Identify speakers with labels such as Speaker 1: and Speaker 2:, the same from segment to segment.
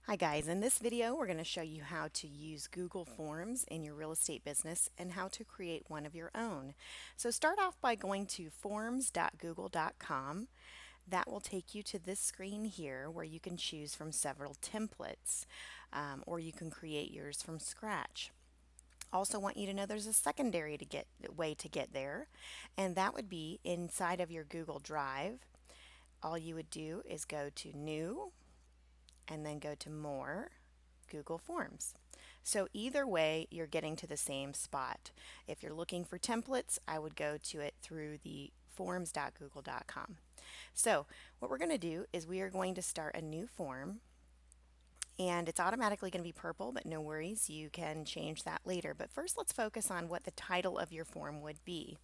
Speaker 1: Hi guys, in this video we're going to show you how to use Google Forms in your real estate business and how to create one of your own. So start off by going to forms.google.com. That will take you to this screen here where you can choose from several templates or you can create yours from scratch. Also want you to know there's a secondary way to get there, and that would be inside of your Google Drive. All you would do is go to New and then go to More, Google Forms. So either way, you're getting to the same spot. If you're looking for templates, I would go to it through the forms.google.com. So what we're going to do is we are going to start a new form, and it's automatically going to be purple, but no worries, you can change that later. But first, let's focus on what the title of your form would be.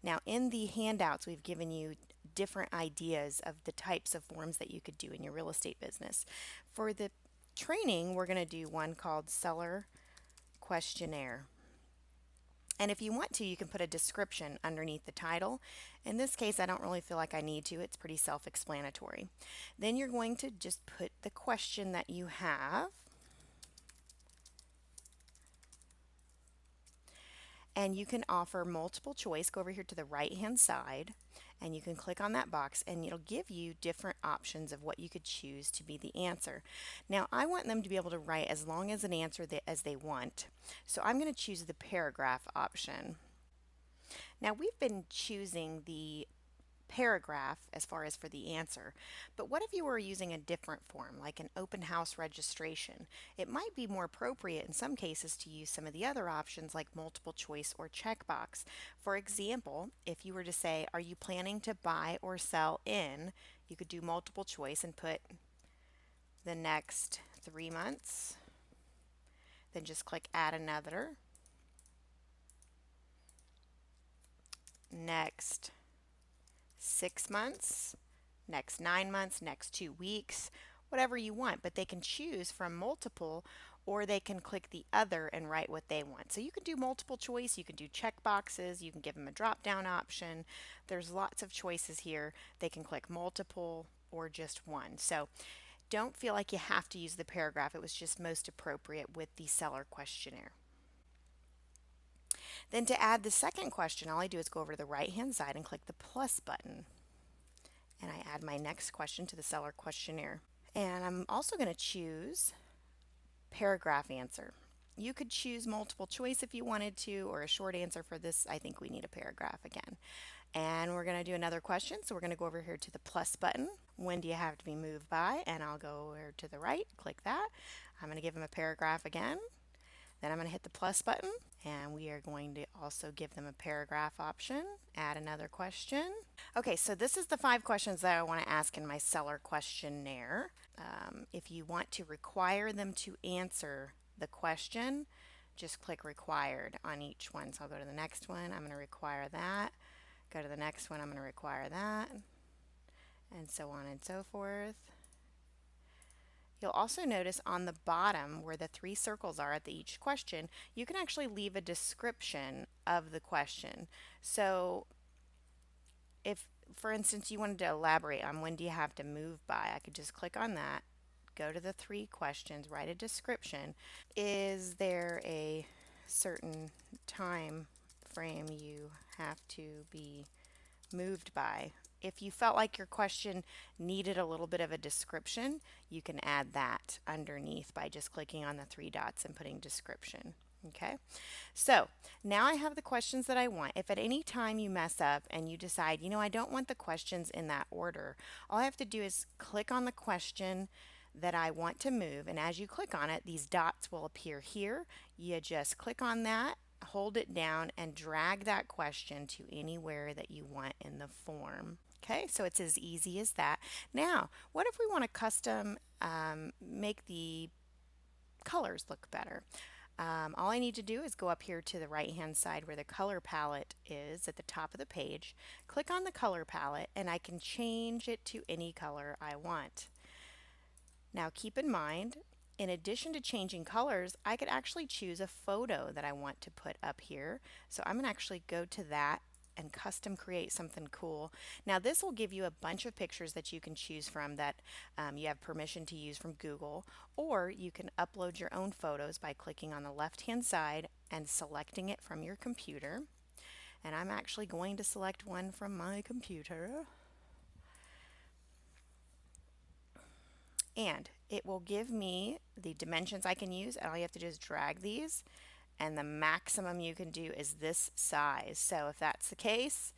Speaker 1: Now, in the handouts, we've given you different ideas of the types of forms that you could do in your real estate business. For the training, we're going to do one called Seller Questionnaire. And if you want to, you can put a description underneath the title. In this case, I don't really feel like I need to. It's pretty self-explanatory. Then you're going to just put the question that you have. And you can offer multiple choice. Go over here to the right hand side and you can click on that box and it'll give you different options of what you could choose to be the answer. Now I want them to be able to write as long as an answer as they want. So I'm going to choose the paragraph option. Now we've been choosing the paragraph as far as for the answer. But what if you were using a different form, like an open house registration? It might be more appropriate in some cases to use some of the other options like multiple choice or checkbox. For example, if you were to say, are you planning to buy or sell in? You could do multiple choice and put the next 3 months. Then just click add another. Next 6 months, next 9 months, next 2 weeks, whatever you want. But they can choose from multiple or they can click the other and write what they want. So you can do multiple choice, you can do check boxes, you can give them a drop down option. There's lots of choices here. They can click multiple or just one. So don't feel like you have to use the paragraph. It was just most appropriate with the seller questionnaire. Then to add the second question, all I do is go over to the right hand side and click the plus button. And I add my next question to the seller questionnaire. And I'm also going to choose paragraph answer. You could choose multiple choice if you wanted to, or a short answer. For this, I think we need a paragraph again. And we're going to do another question. So we're going to go over here to the plus button. When do you have to be moved by? And I'll go over to the right, click that. I'm going to give them a paragraph again. Then I'm going to hit the plus button and we are going to also give them a paragraph option, add another question. Okay, so this is the 5 questions that I want to ask in my seller questionnaire. If you want to require them to answer the question, just click required on each one. So I'll go to the next one, I'm going to require that. Go to the next one, I'm going to require that, and so on and so forth. You'll also notice on the bottom where the 3 circles are at each question, you can actually leave a description of the question. So if, for instance, you wanted to elaborate on when do you have to move by, I could just click on that, go to the 3 questions, write a description. Is there a certain time frame you have to be moved by? If you felt like your question needed a little bit of a description, you can add that underneath by just clicking on the 3 dots and putting description. Okay, so now I have the questions that I want. If at any time you mess up and you decide, I don't want the questions in that order, all I have to do is click on the question that I want to move, and as you click on it, these dots will appear here. You just click on that, hold it down, and drag that question to anywhere that you want in the form. Okay, so it's as easy as that. Now, what if we want to custom make the colors look better? All I need to do is go up here to the right hand side where the color palette is at the top of the page, click on the color palette, and I can change it to any color I want. Now keep in mind, in addition to changing colors, I could actually choose a photo that I want to put up here. So I'm going to actually go to that and custom create something cool. Now this will give you a bunch of pictures that you can choose from that you have permission to use from Google, or you can upload your own photos by clicking on the left hand side and selecting it from your computer. And I'm actually going to select one from my computer. And it will give me the dimensions I can use, and all you have to do is drag these, and the maximum you can do is this size. So if that's the case,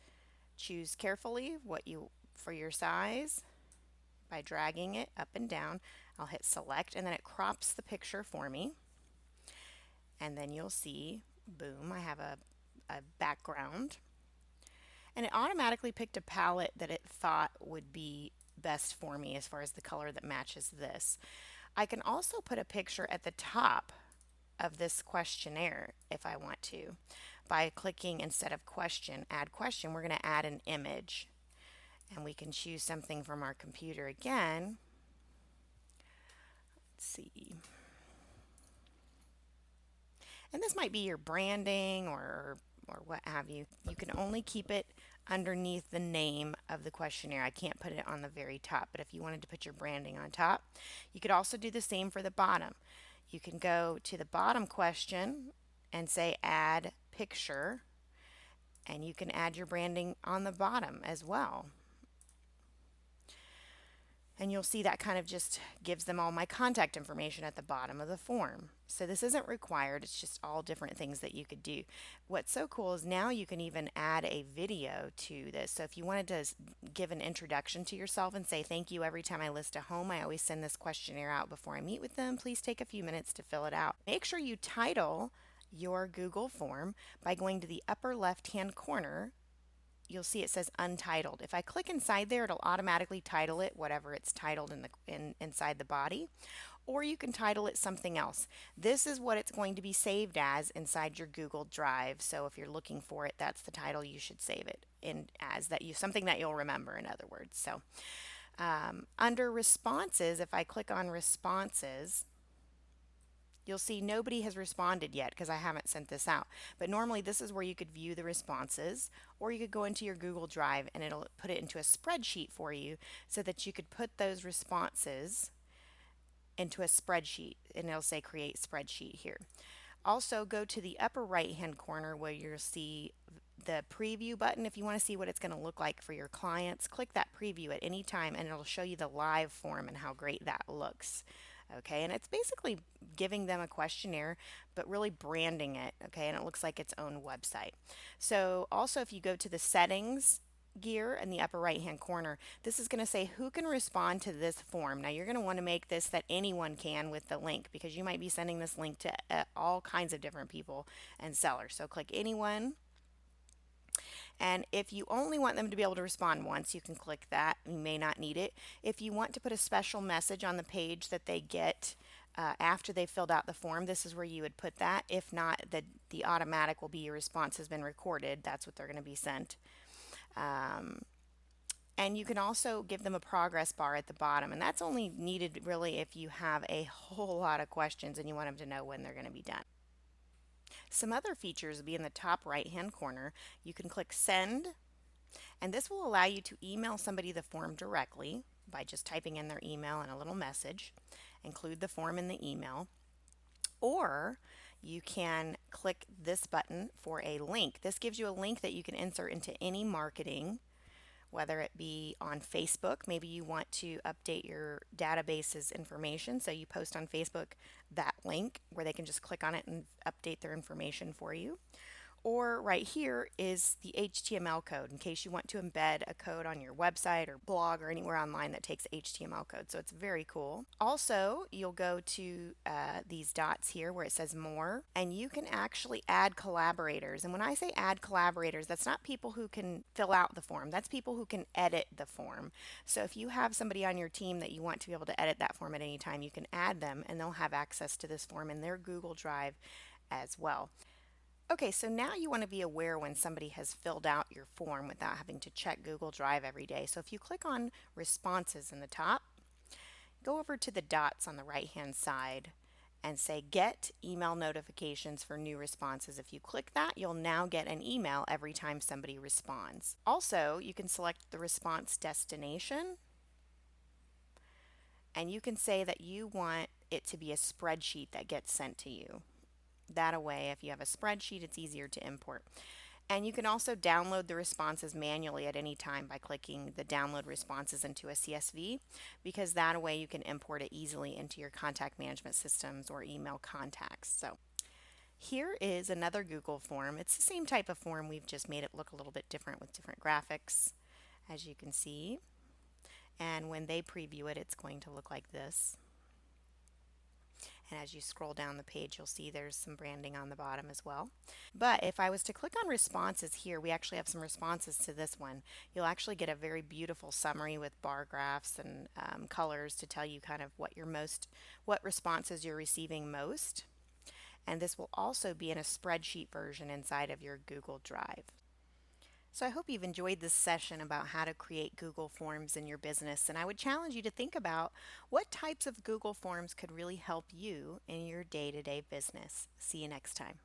Speaker 1: choose carefully what you for your size by dragging it up and down. I'll hit select, and then it crops the picture for me. And then you'll see, boom, I have a background. And it automatically picked a palette that it thought would be best for me as far as the color that matches this. I can also put a picture at the top of this questionnaire if I want to. By clicking, instead of question, add question, we're going to add an image. And we can choose something from our computer again. Let's see. And this might be your branding or what have you. You can only keep it underneath the name of the questionnaire. I can't put it on the very top, but if you wanted to put your branding on top, you could also do the same for the bottom. You can go to the bottom question and say add picture, and you can add your branding on the bottom as well. And you'll see that kind of just gives them all my contact information at the bottom of the form. So this isn't required, it's just all different things that you could do. What's so cool is now you can even add a video to this. So if you wanted to give an introduction to yourself and say thank you every time I list a home, I always send this questionnaire out before I meet with them. Please take a few minutes to fill it out. Make sure you title your Google form by going to the upper left hand corner. You'll see it says Untitled. If I click inside there, it'll automatically title it whatever it's titled inside the body, or you can title it something else. This is what it's going to be saved as inside your Google Drive. So if you're looking for it, that's the title you should save it in as, something that you'll remember, in other words. So under responses, if I click on responses, you'll see nobody has responded yet because I haven't sent this out. But normally this is where you could view the responses, or you could go into your Google Drive and it'll put it into a spreadsheet for you so that you could put those responses into a spreadsheet, and it'll say create spreadsheet here. Also go to the upper right hand corner where you'll see the preview button. If you want to see what it's going to look like for your clients, click that preview at any time and it'll show you the live form and how great that looks. Okay, and it's basically giving them a questionnaire, but really branding it, okay, and it looks like its own website. So also if you go to the settings gear in the upper right hand corner, this is going to say who can respond to this form. Now you're going to want to make this that anyone can with the link, because you might be sending this link to all kinds of different people and sellers. So click anyone. And if you only want them to be able to respond once, you can click that. You may not need it. If you want to put a special message on the page that they get after they've filled out the form, this is where you would put that. If not, the automatic will be your response has been recorded. That's what they're going to be sent. And you can also give them a progress bar at the bottom, and that's only needed really if you have a whole lot of questions and you want them to know when they're going to be done. Some other features will be in the top right hand corner. You can click send, and this will allow you to email somebody the form directly by just typing in their email and a little message. Include the form in the email. Or you can click this button for a link. This gives you a link that you can insert into any marketing, whether it be on Facebook. Maybe you want to update your database's information, so you post on Facebook that link where they can just click on it and update their information for you. Or right here is the HTML code in case you want to embed a code on your website or blog or anywhere online that takes HTML code. So it's very cool. Also, you'll go to these dots here where it says more, and you can actually add collaborators. And when I say add collaborators, that's not people who can fill out the form. That's people who can edit the form. So if you have somebody on your team that you want to be able to edit that form at any time, you can add them and they'll have access to this form in their Google Drive as well. Okay, so now you want to be aware when somebody has filled out your form without having to check Google Drive every day. So if you click on responses in the top, go over to the dots on the right hand side, and say get email notifications for new responses. If you click that, you'll now get an email every time somebody responds. Also, you can select the response destination, and you can say that you want it to be a spreadsheet that gets sent to you. That way, if you have a spreadsheet, it's easier to import. And you can also download the responses manually at any time by clicking the download responses into a CSV, because that way you can import it easily into your contact management systems or email contacts. So here is another Google form. It's the same type of form, we've just made it look a little bit different with different graphics, as you can see. And when they preview it, it's going to look like this. And as you scroll down the page, you'll see there's some branding on the bottom as well. But if I was to click on responses here, we actually have some responses to this one. You'll actually get a very beautiful summary with bar graphs and colors to tell you kind of what responses you're receiving most. And this will also be in a spreadsheet version inside of your Google Drive. So I hope you've enjoyed this session about how to create Google Forms in your business, and I would challenge you to think about what types of Google Forms could really help you in your day-to-day business. See you next time.